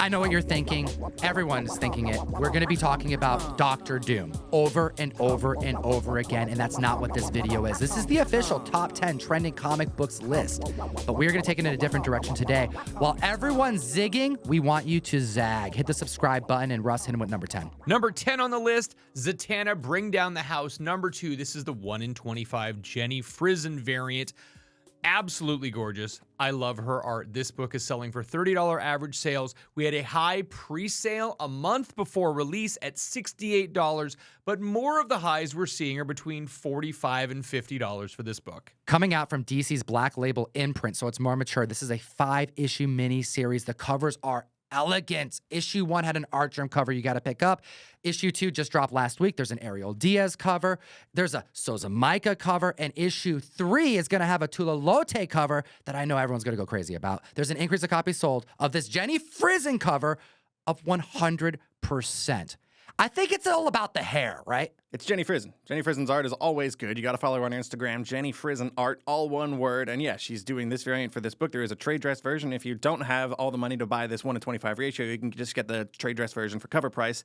I know what you're thinking. Everyone's thinking it. We're going to be talking about Doctor Doom over and over and over again, and that's not what this video is. This is the official top 10 trending comic books list, but we're going to take it in a different direction today. While everyone's zigging, we want you to zag. Hit the subscribe button, and Russ, hit him with number 10. Number 10 on the list, Zatana, Bring Down the House. Number 2, this is the 1 in 25 Jenny Frison variant. Absolutely gorgeous. I love her art. This book is selling for $30 average sales. We had a high pre-sale a month before release at $68, but more of the highs we're seeing are between $45 and $50 for this book. Coming out from DC's Black Label imprint, so it's more mature. This is a 5-issue mini-series. The covers are elegant. Issue 1 had an art germ cover you got to pick up. Issue 2 just dropped last week. There's an Ariel Diaz cover. There's a Sousa Micah cover. And issue 3 is going to have a Tula Lote cover that I know everyone's going to go crazy about. There's an increase of copies sold of this Jenny Frison cover of 100%. I think it's all about the hair, right? It's Jenny Frison. Jenny Frison's art is always good. You got to follow her on Instagram, Jenny Frison Art, all one word. And yeah, she's doing this variant for this book. There is a trade dress version. If you don't have all the money to buy this 1 to 25 ratio, you can just get the trade dress version for cover price.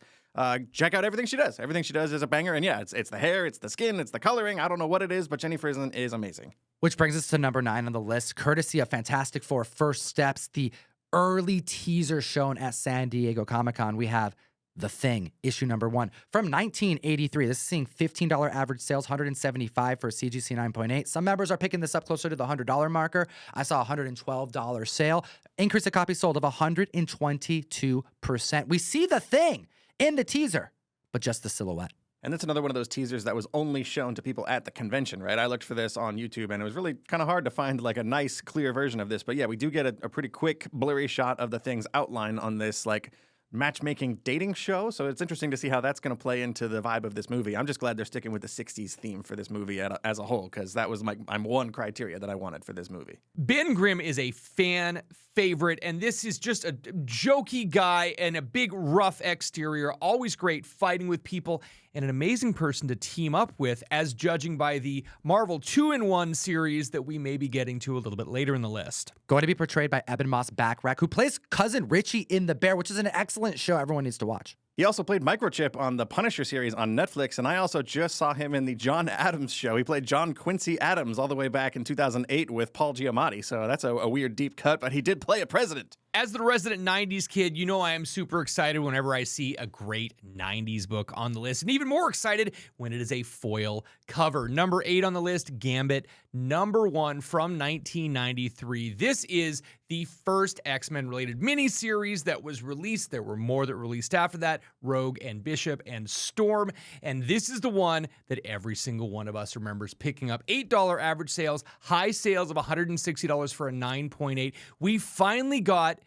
Check out everything she does. Everything she does is a banger. And yeah, it's the hair, it's the skin, it's the coloring. I don't know what it is, but Jenny Frison is amazing. Which brings us to number 9 on the list, courtesy of Fantastic Four First Steps, the early teaser shown at San Diego Comic-Con. We have The Thing, issue number 1 from 1983. This is seeing $15 average sales, $175 for a CGC 9.8. Some members are picking this up closer to the $100 marker. I saw a $112 sale. Increase of copies sold of 122%. We see The Thing in the teaser, but just the silhouette. And that's another one of those teasers that was only shown to people at the convention, right? I looked for this on YouTube, and it was really kind of hard to find like a nice, clear version of this. But yeah, we do get a pretty quick, blurry shot of the Thing's outline on this, like, matchmaking dating show, so it's interesting to see how that's going to play into the vibe of this movie. I'm just glad they're sticking with the 60s theme for this movie as a whole, because that was my one criteria that I wanted for this movie. Ben Grimm is a fan favorite, and this is just a jokey guy and a big rough exterior, always great fighting with people, and an amazing person to team up with, as judging by the Marvel 2-in-1 series that we may be getting to a little bit later in the list. Going to be portrayed by Eben Moss Backrack, who plays Cousin Richie in The Bear, which is an excellent show everyone needs to watch. He also played Microchip on the Punisher series on Netflix, and I also just saw him in the John Adams show. He played John Quincy Adams all the way back in 2008 with Paul Giamatti, so that's a weird deep cut, but he did play a president. As the resident 90s kid, you know I am super excited whenever I see a great 90s book on the list, and even more excited when it is a foil cover. Number 8 on the list, Gambit. Number 1 from 1993. This is the first X-Men related miniseries that was released. There were more that released after that, Rogue and Bishop and Storm, and this is the one that every single one of us remembers picking up. $8 average sales, high sales of $160 for a 9.8. We finally got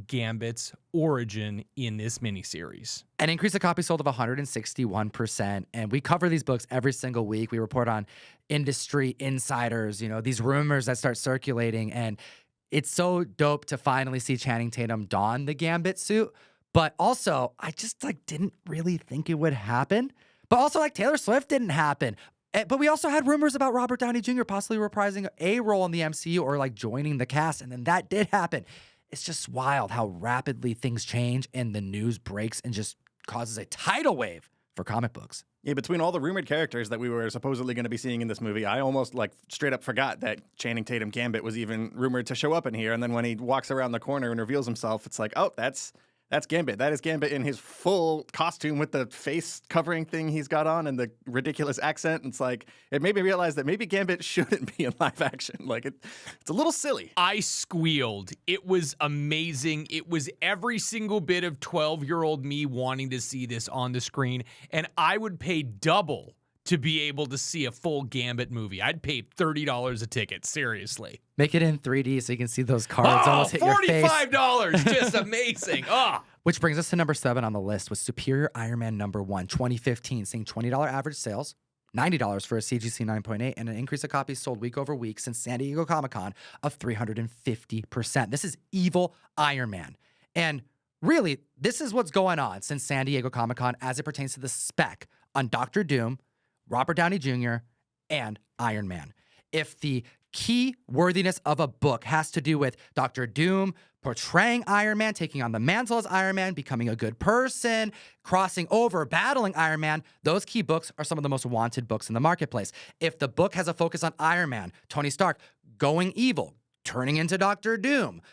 Gambit's origin in this miniseries. An increase of copies sold of 161%. And we cover these books every single week. We report on industry insiders, you know, these rumors that start circulating. And it's so dope to finally see Channing Tatum don the Gambit suit. But also, I just didn't really think it would happen. But also, Taylor Swift didn't happen. But we also had rumors about Robert Downey Jr. possibly reprising a role in the MCU or joining the cast. And then that did happen. It's just wild how rapidly things change and the news breaks and just causes a tidal wave for comic books. Yeah, between all the rumored characters that we were supposedly going to be seeing in this movie, I almost straight up forgot that Channing Tatum Gambit was even rumored to show up in here. And then when he walks around the corner and reveals himself, it's like, oh, that's Gambit. That is Gambit in his full costume with the face covering thing he's got on and the ridiculous accent. It's like, it made me realize that maybe Gambit shouldn't be in live action. It's a little silly. I squealed. It was amazing. It was every single bit of 12-year-old me wanting to see this on the screen. And I would pay double to be able to see a full Gambit movie. I'd pay $30 a ticket, seriously. Make it in 3D so you can see those cards almost hit your face. $45, just amazing. Which brings us to number 7 on the list with Superior Iron Man number 1, 2015, seeing $20 average sales, $90 for a CGC 9.8, and an increase of copies sold week over week since San Diego Comic-Con of 350%. This is Evil Iron Man. And really, this is what's going on since San Diego Comic-Con as it pertains to the spec on Doctor Doom, Robert Downey Jr., and Iron Man. If the key worthiness of a book has to do with Dr. Doom portraying Iron Man, taking on the mantle as Iron Man, becoming a good person, crossing over, battling Iron Man. Those key books are some of the most wanted books in the marketplace. If the book has a focus on Iron Man, Tony Stark going evil, turning into Dr. Doom,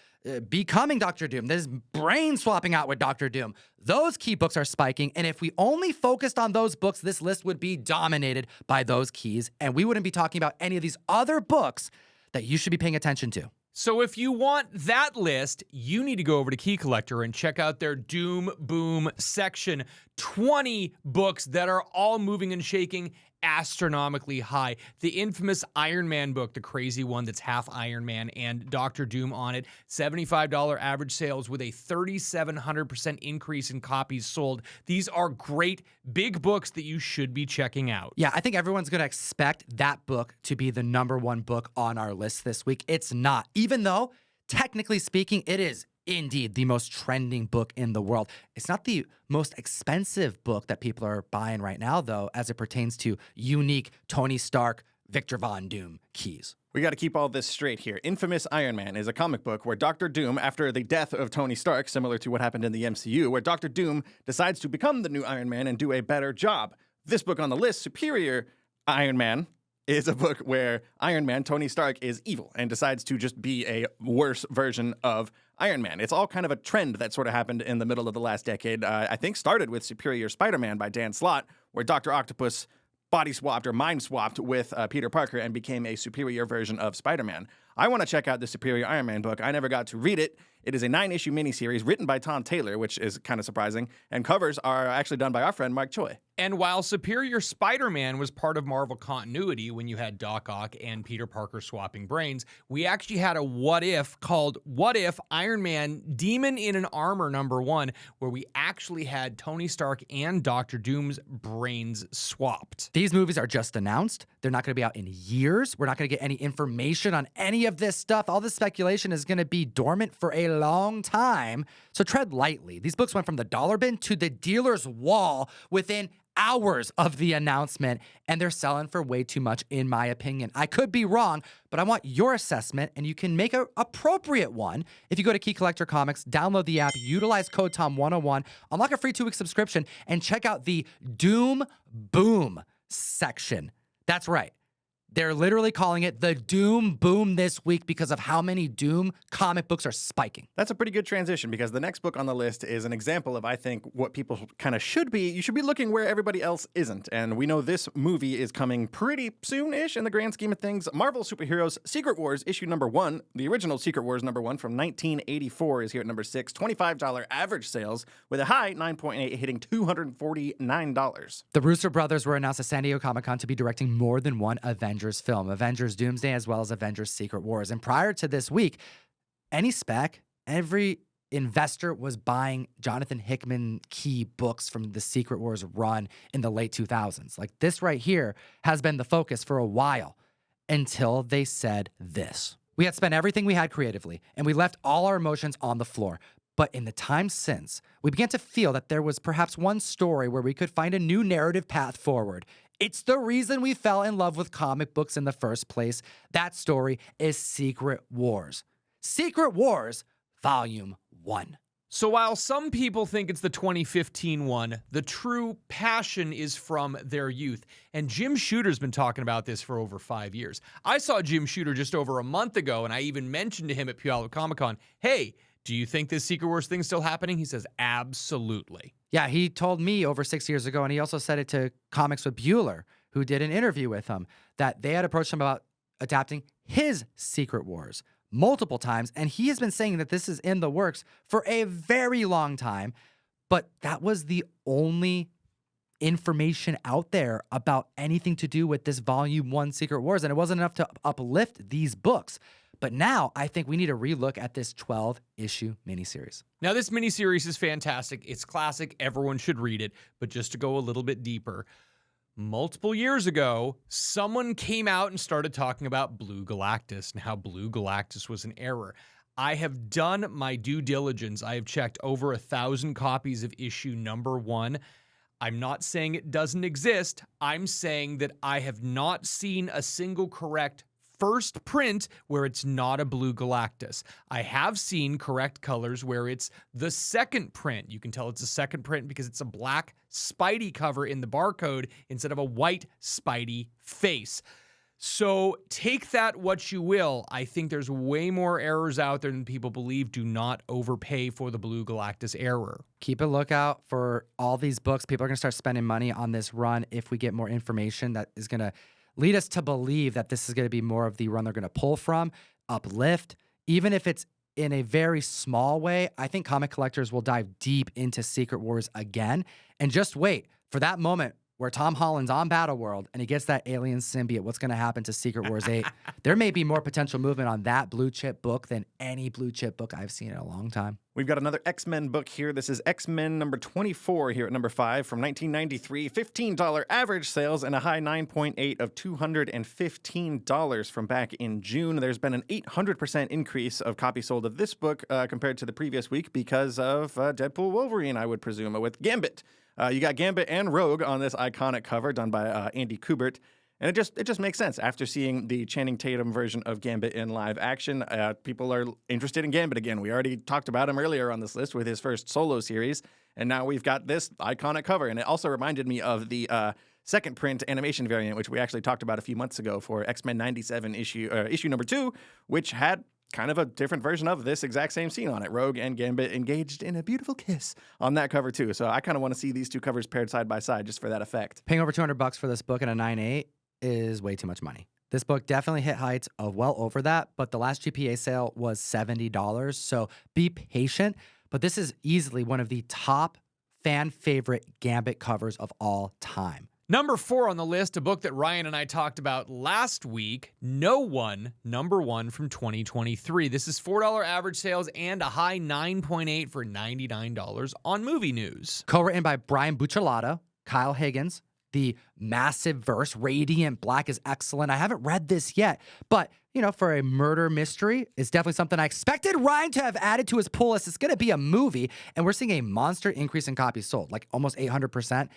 becoming Dr. Doom, there's brain swapping out with Dr. Doom, those key books are spiking. And if we only focused on those books, this list would be dominated by those keys, and we wouldn't be talking about any of these other books that you should be paying attention to. So if you want that list, you need to go over to Key Collector and check out their Doom Boom section. 20 books that are all moving and shaking astronomically high. The infamous Iron Man book, the crazy one that's half Iron Man and Dr. Doom on it, $75 average sales with a 3,700% increase in copies sold. These are great big books that you should be checking out. Yeah, I think everyone's going to expect that book to be the #1 book on our list this week. It's not, even though, technically speaking, it is indeed the most trending book in the world. It's not the most expensive book that people are buying right now, though, as it pertains to unique Tony Stark, Victor Von Doom keys. We got to keep all this straight here. Infamous Iron Man is a comic book where Dr. Doom, after the death of Tony Stark, similar to what happened in the MCU, where Dr. Doom decides to become the new Iron Man and do a better job. This book on the list, Superior Iron Man, is a book where Iron Man, Tony Stark, is evil and decides to just be a worse version of Iron Man. It's all kind of a trend that sort of happened in the middle of the last decade. I think started with Superior Spider-Man by Dan Slott, where Dr. Octopus body swapped or mind swapped with Peter Parker and became a superior version of Spider-Man. I want to check out the Superior Iron Man book. I never got to read it. It is a 9-issue miniseries written by Tom Taylor, which is kind of surprising, and covers are actually done by our friend Mark Choi. And while Superior Spider-Man was part of Marvel continuity when you had Doc Ock and Peter Parker swapping brains, we actually had a what if called What If Iron Man Demon in an Armor #1, where we actually had Tony Stark and Dr. Doom's brains swapped. These movies are just announced. They're not going to be out in years. We're not going to get any information on any of this stuff. All this speculation is going to be dormant for a long time. So tread lightly. These books went from the dollar bin to the dealer's wall within hours of the announcement, and they're selling for way too much, in my opinion. I could be wrong, but I want your assessment, and you can make an appropriate one if you go to Key Collector Comics, download the app, utilize code TOM101, unlock a free 2-week subscription, and check out the Doom Boom section. That's right. They're literally calling it the Doom Boom this week because of how many Doom comic books are spiking. That's a pretty good transition because the next book on the list is an example of, I think, what people kind of should be. You should be looking where everybody else isn't. And we know this movie is coming pretty soon-ish in the grand scheme of things. Marvel Superheroes Secret Wars issue #1, the original Secret Wars #1 from 1984 is here at #6, $25 average sales with a high 9.8 hitting $249. The Russo brothers were announced at San Diego Comic-Con to be directing more than one Avengers film, Avengers Doomsday as well as Avengers Secret Wars. And prior to this week, every investor was buying Jonathan Hickman key books from the Secret Wars run in the late 2000s. Like, this right here has been the focus for a while until they said this. We had spent everything we had creatively, and we left all our emotions on the floor. But in the time since, we began to feel that there was perhaps one story where we could find a new narrative path forward. It's the reason we fell in love with comic books in the first place. That story is Secret Wars. Secret Wars, Volume 1. So while some people think it's the 2015 one, the true passion is from their youth. And Jim Shooter's been talking about this for over 5 years. I saw Jim Shooter just over a month ago, and I even mentioned to him at Puyallup Comic-Con, hey, do you think this Secret Wars thing's still happening? He says, absolutely. Yeah, he told me over 6 years ago, and he also said it to Comics with Bueller, who did an interview with him, that they had approached him about adapting his Secret Wars multiple times, and he has been saying that this is in the works for a very long time, but that was the only information out there about anything to do with this Volume 1 Secret Wars, and it wasn't enough to uplift these books. But now I think we need to relook at this 12-issue miniseries. Now, this miniseries is fantastic. It's classic. Everyone should read it. But just to go a little bit deeper, multiple years ago, someone came out and started talking about Blue Galactus and how Blue Galactus was an error. I have done my due diligence. I have checked over 1,000 copies of issue #1. I'm not saying it doesn't exist. I'm saying that I have not seen a single correct first print where it's not a blue Galactus. I have seen correct colors where it's the second print. You can tell it's a second print because it's a black Spidey cover in the barcode instead of a white Spidey face. So take that what you will. I think there's way more errors out there than people believe. Do not overpay for the blue Galactus error. Keep a lookout for all these books. People are going to start spending money on this run if we get more information that is going to lead us to believe that this is going to be more of the run they're going to pull from, uplift. Even if it's in a very small way, I think comic collectors will dive deep into Secret Wars again. And just wait for that moment where Tom Holland's on Battleworld and he gets that alien symbiote. What's going to happen to Secret Wars 8? There may be more potential movement on that blue chip book than any blue chip book I've seen in a long time. We've got another X-Men book here. This is X-Men number 24 here at number 5 from 1993. $15 average sales and a high 9.8 of $215 from back in June. There's been an 800% increase of copies sold of this book compared to the previous week because of Deadpool Wolverine, I would presume, with Gambit. You got Gambit and Rogue on this iconic cover done by Andy Kubert. And it just makes sense. After seeing the Channing Tatum version of Gambit in live action, people are interested in Gambit again. We already talked about him earlier on this list with his first solo series, and now we've got this iconic cover. And it also reminded me of the second print animation variant, which we actually talked about a few months ago for X-Men 97 issue number 2, which had kind of a different version of this exact same scene on it. Rogue and Gambit engaged in a beautiful kiss on that cover too. So I kind of want to see these two covers paired side by side just for that effect. Paying over $200 for this book and a 9.8 is way too much money. This book definitely hit heights of well over that, but the last GPA sale was $70. So be patient. But this is easily one of the top fan favorite Gambit covers of all time. Number 4 on the list, a book that Ryan and I talked about last week, No One, number 1 from 2023. This is $4 average sales and a high 9.8 for $99 on Movie News. Co-written by Brian Buccellato, Kyle Higgins. The massive verse, Radiant Black, is excellent. I haven't read this yet, but, you know, for a murder mystery, it's definitely something I expected Ryan to have added to his pull list. It's going to be a movie, and we're seeing a monster increase in copies sold, like almost 800%.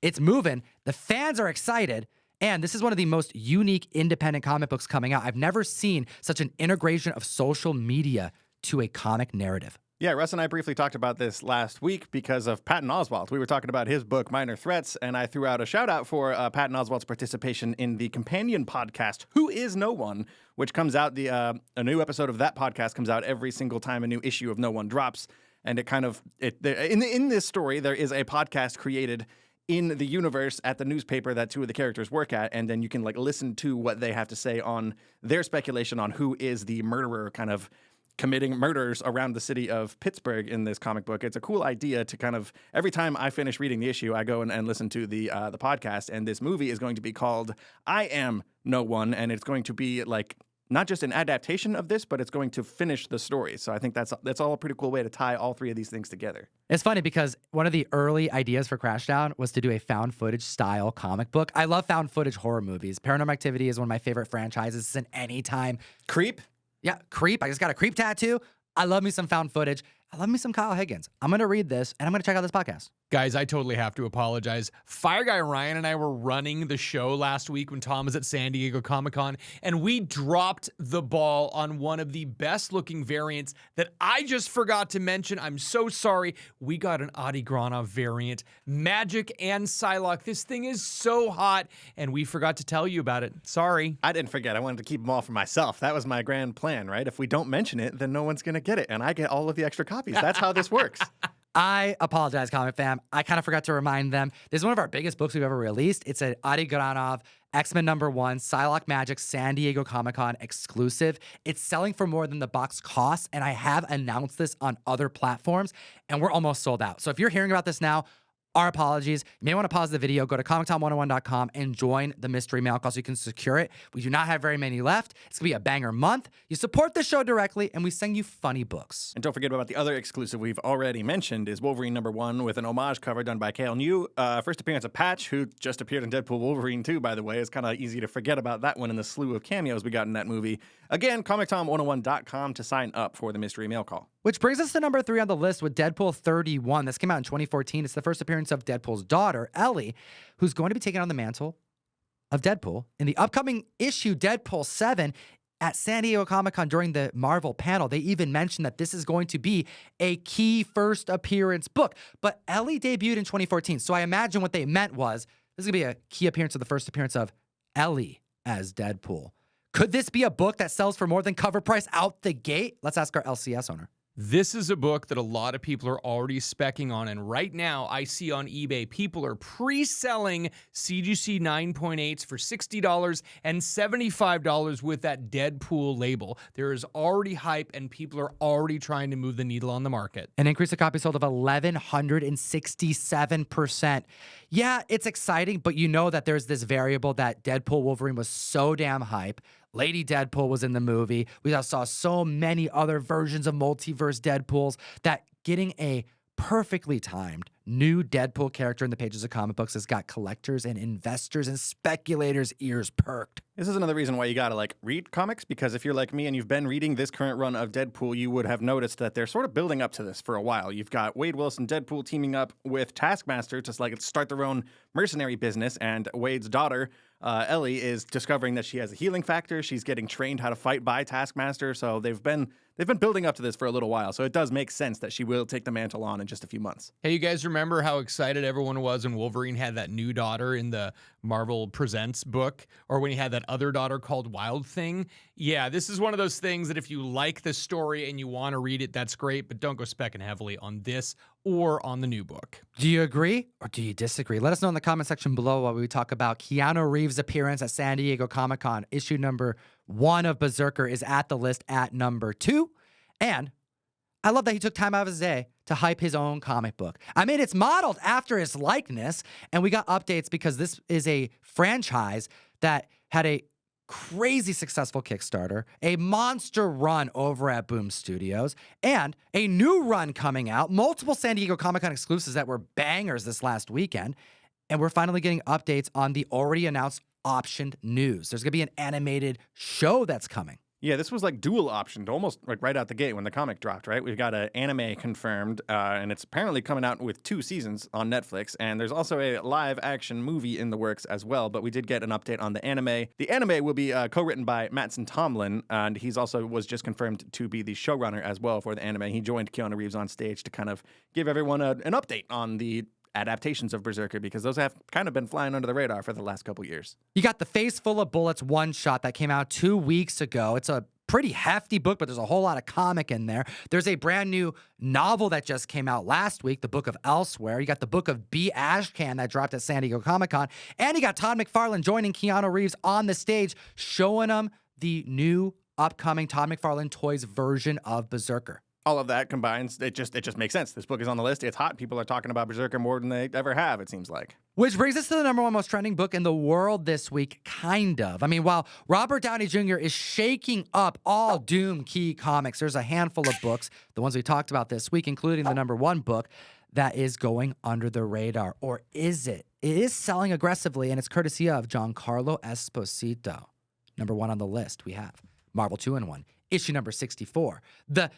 It's moving. The fans are excited. And this is one of the most unique independent comic books coming out. I've never seen such an integration of social media to a comic narrative. Yeah, Russ and I briefly talked about this last week because of Patton Oswalt. We were talking about his book, Minor Threats, and I threw out a shout-out for Patton Oswalt's participation in the companion podcast, Who is No One, which comes out, a new episode of that podcast comes out every single time a new issue of No One drops. And it kind of, in this story, there is a podcast created in the universe at the newspaper that two of the characters work at, and then you can like listen to what they have to say on their speculation on who is the murderer kind of committing murders around the city of Pittsburgh in this comic book. It's a cool idea to kind of, every time I finish reading the issue, I go and listen to the podcast, and this movie is going to be called I Am No One, and it's going to be like not just an adaptation of this, but it's going to finish the story. So I think that's all a pretty cool way to tie all three of these things together. It's funny because one of the early ideas for Crashdown was to do a found footage style comic book. I love found footage horror movies. Paranormal Activity is one of my favorite franchises. It's an anytime. Creep? Yeah, Creep. I just got a Creep tattoo. I love me some found footage. I love me some Kyle Higgins. I'm going to read this, and I'm going to check out this podcast. Guys, I totally have to apologize. Fire Guy Ryan and I were running the show last week when Tom was at San Diego Comic-Con, and we dropped the ball on one of the best-looking variants that I just forgot to mention. I'm so sorry. We got an Adi Granov variant, Magic and Psylocke. This thing is so hot, and we forgot to tell you about it. Sorry. I didn't forget. I wanted to keep them all for myself. That was my grand plan, right? If we don't mention it, then no one's going to get it, and I get all of the extra copies. That's how this works. I apologize, Comic Fam. I kind of forgot to remind them. This is one of our biggest books we've ever released. It's an Adi Granov, X-Men #1, Psylocke Magic, San Diego Comic-Con exclusive. It's selling for more than the box costs, and I have announced this on other platforms, and we're almost sold out. So if you're hearing about this now, our apologies. You may want to pause the video, go to ComicTom101.com and join the mystery mail call so you can secure it. We do not have very many left. It's going to be a banger month. You support the show directly, and we send you funny books. And don't forget about the other exclusive we've already mentioned is Wolverine #1 with an homage cover done by Cale New. First appearance of Patch, who just appeared in Deadpool Wolverine 2, by the way. It's kind of easy to forget about that one in the slew of cameos we got in that movie. Again, ComicTom101.com to sign up for the mystery mail call. Which brings us to number 3 on the list with Deadpool 31. This came out in 2014. It's the first appearance of Deadpool's daughter, Ellie, who's going to be taking on the mantle of Deadpool. In the upcoming issue, Deadpool 7, at San Diego Comic-Con during the Marvel panel, they even mentioned that this is going to be a key first appearance book. But Ellie debuted in 2014, so I imagine what they meant was this is going to be a key appearance of the first appearance of Ellie as Deadpool. Could this be a book that sells for more than cover price out the gate? Let's ask our LCS owner. This is a book that a lot of people are already speccing on, and right now I see on eBay people are pre-selling CGC 9.8s for $60 and $75 with that Deadpool label. There is already hype, and people are already trying to move the needle on the market. An increase of copies sold of 1,167%. Yeah, it's exciting, but you know that there's this variable that Deadpool Wolverine was so damn hype. Lady Deadpool was in the movie. We saw so many other versions of multiverse Deadpools that getting a perfectly timed new Deadpool character in the pages of comic books has got collectors and investors and speculators' ears perked. This is another reason why you gotta read comics, because if you're like me and you've been reading this current run of Deadpool, you would have noticed that they're sort of building up to this for a while. You've got Wade Wilson Deadpool teaming up with Taskmaster to start their own mercenary business, and Wade's daughter, Ellie, is discovering that she has a healing factor. She's getting trained how to fight by Taskmaster, so they've been building up to this for a little while. So it does make sense that she will take the mantle on in just a few months. Hey, you guys remember how excited everyone was when Wolverine had that new daughter in the Marvel Presents book, or when he had that other daughter called Wild Thing? Yeah, this is one of those things that if you like the story and you want to read it, that's great, but don't go specking heavily on this or on the new book. Do you agree or do you disagree? Let us know in the comment section below while we talk about Keanu Reeves' appearance at San Diego Comic-Con. Issue number 1 of Berserker is at the list at number 2. And I love that he took time out of his day to hype his own comic book. I mean, it's modeled after his likeness, and we got updates because this is a franchise that had a crazy successful Kickstarter, a monster run over at Boom Studios, and a new run coming out, multiple San Diego Comic-Con exclusives that were bangers this last weekend, and we're finally getting updates on the already announced optioned news. There's going to be an animated show that's coming. Yeah, this was dual optioned, almost right out the gate when the comic dropped, right? We've got an anime confirmed, and it's apparently coming out with 2 seasons on Netflix, and there's also a live-action movie in the works as well, but we did get an update on the anime. The anime will be co-written by Mattson Tomlin, and he's also was just confirmed to be the showrunner as well for the anime. He joined Keanu Reeves on stage to kind of give everyone an update on the adaptations of Berserker, because those have kind of been flying under the radar for the last couple years. You got the Face Full of Bullets one-shot that came out 2 weeks ago. It's a pretty hefty book, but there's a whole lot of comic in there. There's a brand new novel that just came out last week, the Book of Elsewhere. You got the Book of B. Ashcan that dropped at San Diego Comic-Con. And you got Todd McFarlane joining Keanu Reeves on the stage, showing him the new upcoming Todd McFarlane Toys version of Berserker. All of that combines, it just makes sense. This book is on the list. It's hot. People are talking about Berserker more than they ever have, it seems like. Which brings us to the number 1 most trending book in the world this week, kind of. I mean, while Robert Downey Jr. is shaking up all Doom key comics, there's a handful of books, the ones we talked about this week, including the number 1 book, that is going under the radar. Or is it? It is selling aggressively, and it's courtesy of Giancarlo Esposito. Number 1 on the list, we have Marvel 2-in-1, issue number 64. The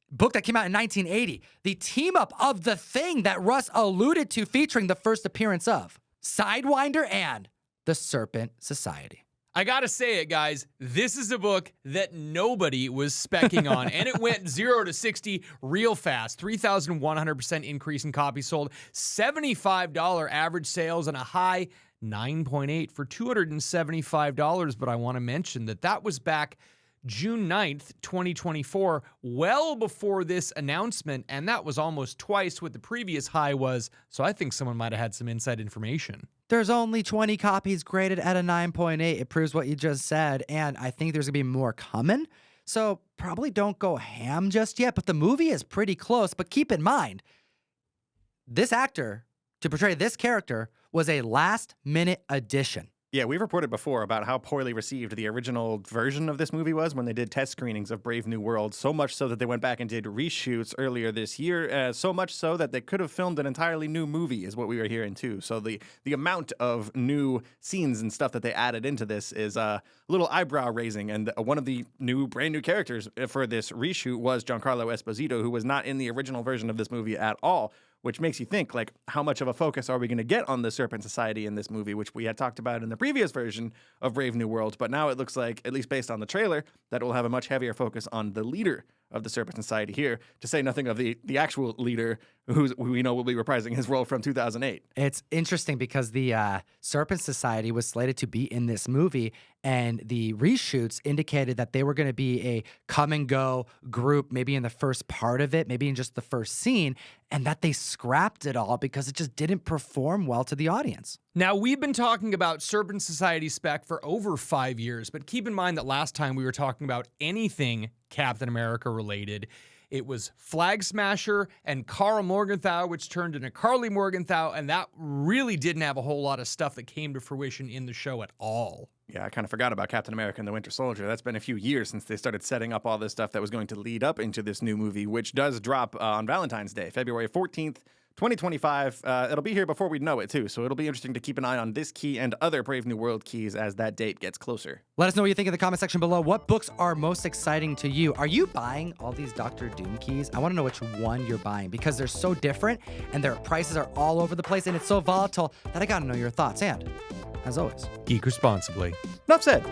book that came out in 1980, the team-up of The Thing that Russ alluded to, featuring the first appearance of Sidewinder and the Serpent Society. I gotta say it, guys. This is a book that nobody was specking on, and it went 0 to 60 real fast. 3,100% increase in copies sold, $75 average sales, and a high 9.8 for $275. But I want to mention that was back June 9th, 2024, well before this announcement, and that was almost twice what the previous high was, so I think someone might have had some inside information. There's only 20 copies graded at a 9.8. It proves what you just said, and I think there's going to be more coming, so probably don't go ham just yet, but the movie is pretty close. But keep in mind, this actor, to portray this character, was a last-minute addition. Yeah, we've reported before about how poorly received the original version of this movie was when they did test screenings of Brave New World, so much so that they went back and did reshoots earlier this year, so much so that they could have filmed an entirely new movie, is what we were hearing too. So the amount of new scenes and stuff that they added into this is a little eyebrow-raising, and one of the brand new characters for this reshoot was Giancarlo Esposito, who was not in the original version of this movie at all, which makes you think, like, how much of a focus are we going to get on the Serpent Society in this movie, which we had talked about in the previous version of Brave New World. But now it looks like, at least based on the trailer, that we'll have a much heavier focus on the leader of the Serpent Society here, to say nothing of the actual leader who we know will be reprising his role from 2008. It's interesting because the Serpent Society was slated to be in this movie, and the reshoots indicated that they were going to be a come-and-go group, maybe in the first part of it, maybe in just the first scene, and that they scrapped it all because it just didn't perform well to the audience. Now, we've been talking about Serpent Society spec for over 5 years, but keep in mind that last time we were talking about anything Captain America related, it was Flag Smasher and Carl Morgenthau, which turned into Carly Morgenthau, and that really didn't have a whole lot of stuff that came to fruition in the show at all. Yeah, I kind of forgot about Captain America and the Winter Soldier. That's been a few years since they started setting up all this stuff that was going to lead up into this new movie, which does drop on Valentine's Day, February 14th, 2025. It'll be here before we know it, too, so it'll be interesting to keep an eye on this key and other Brave New World keys as that date gets closer. Let us know what you think in the comment section below. What books are most exciting to you? Are you buying all these Doctor Doom keys? I want to know which one you're buying because they're so different and their prices are all over the place and it's so volatile that I got to know your thoughts. And, as always, Geek responsibly. Enough said.